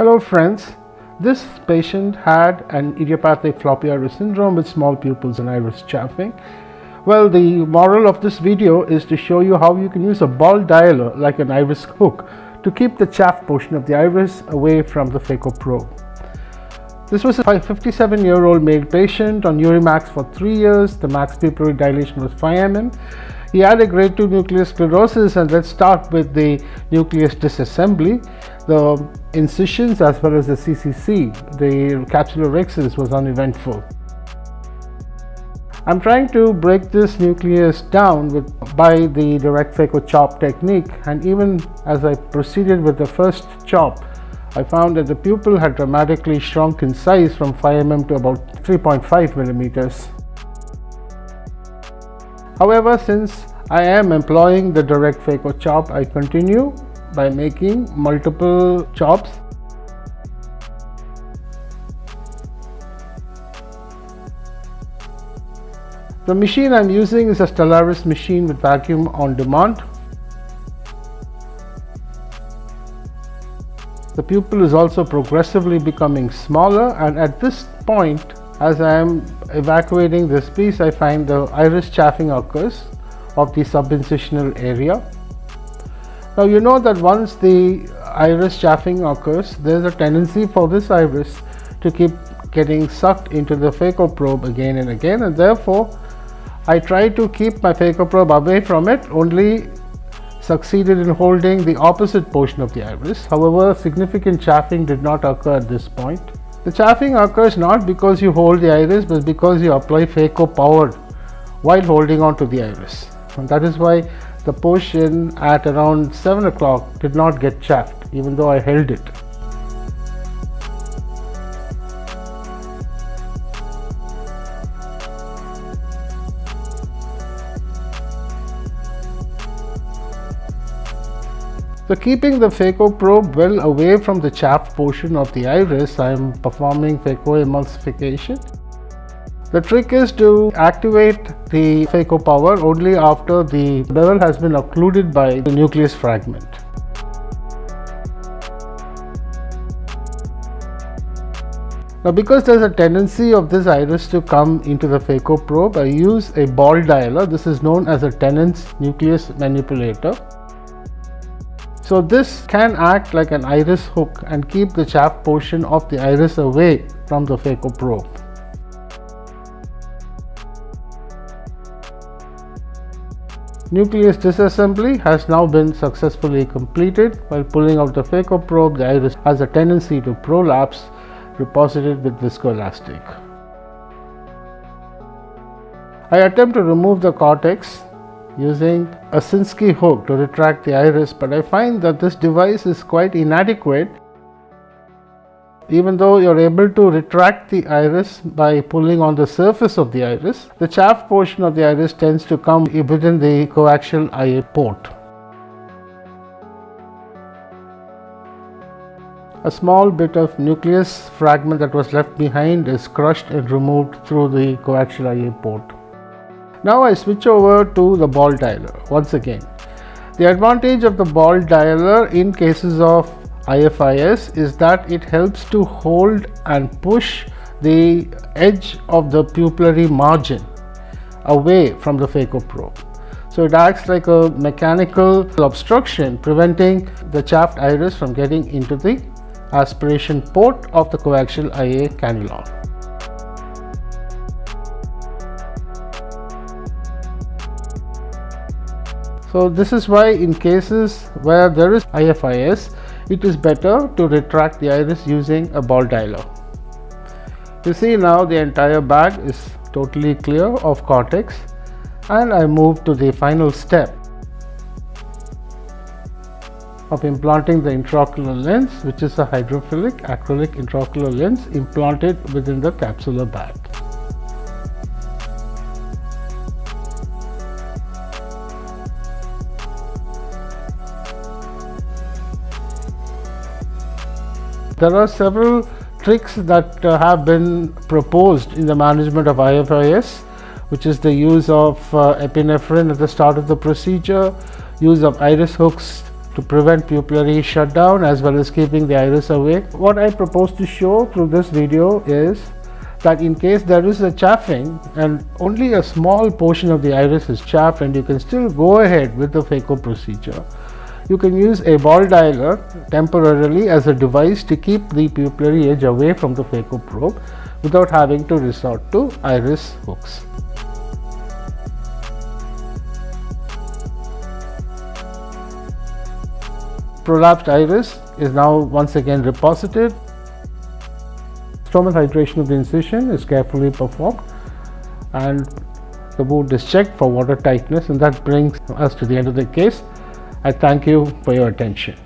Hello friends, this patient had an idiopathic floppy iris syndrome with small pupils and iris chaffing. Well, the moral of this video is to show you how you can use a ball dialer like an iris hook to keep the chaff portion of the iris away from the phaco probe. This was a 57-year-old male patient on Urimax for 3 years. The max pupillary dilation was 5 mm. He had a grade 2 nuclear sclerosis, and let's start with the nucleus disassembly. The incisions as well as the CCC, the capsular rhexis, was uneventful. I'm trying to break this nucleus down by the direct phaco chop technique, and even as I proceeded with the first chop, I found that the pupil had dramatically shrunk in size from 5 mm to about 3.5 millimeters. However, since I am employing the direct phaco chop, I continue by making multiple chops. The machine I'm using is a Stellaris machine with vacuum on demand. The pupil is also progressively becoming smaller, and at this point, as I am evacuating this piece, I find the iris chaffing occurs of the subincisional area. Now you know that once the iris chaffing occurs, there is a tendency for this iris to keep getting sucked into the phaco probe again and again, and therefore I try to keep my phaco probe away from it, only succeeded in holding the opposite portion of the iris. However, significant chaffing did not occur at this point. The chaffing occurs not because you hold the iris, but because you apply phaco power while holding on to the iris. And that is why the portion at around 7 o'clock did not get chaffed, even though I held it. So keeping the phaco probe well away from the chaffed portion of the iris, I am performing phacoemulsification. The trick is to activate the phaco power only after the bevel has been occluded by the nucleus fragment. Now, because there is a tendency of this iris to come into the phaco probe, I use a ball dialer. This is known as a Tennant's nucleus manipulator. So this can act like an iris hook and keep the chaff portion of the iris away from the phaco probe. Nucleus disassembly has now been successfully completed. While pulling out the phaco probe, the iris has a tendency to prolapse, reposited with viscoelastic. I attempt to remove the cortex using a Sinskey hook to retract the iris, but I find that this device is quite inadequate. Even though you're able to retract the iris by pulling on the surface of the iris, the chaff portion of the iris tends to come within the coaxial IA port. A small bit of nucleus fragment that was left behind is crushed and removed through the coaxial IA port. Now I switch over to the ball dialer once again. The advantage of the ball dialer in cases of IFIS is that it helps to hold and push the edge of the pupillary margin away from the phaco probe. So it acts like a mechanical obstruction, preventing the chaffed iris from getting into the aspiration port of the coaxial IA cannula. So this is why in cases where there is IFIS, it is better to retract the iris using a ball dialer. You see now the entire bag is totally clear of cortex, and I move to the final step of implanting the intraocular lens, which is a hydrophilic acrylic intraocular lens implanted within the capsular bag. There are several tricks that have been proposed in the management of IFIS, which is the use of epinephrine at the start of the procedure, use of iris hooks to prevent pupillary shutdown as well as keeping the iris away. What I propose to show through this video is that in case there is a chafing and only a small portion of the iris is chaffed and you can still go ahead with the phaco procedure, you can use a ball dialer temporarily as a device to keep the pupillary edge away from the phaco probe without having to resort to iris hooks. Prolapsed iris is now once again reposited. Stromal hydration of the incision is carefully performed and the wound is checked for water tightness, and that brings us to the end of the case. I thank you for your attention.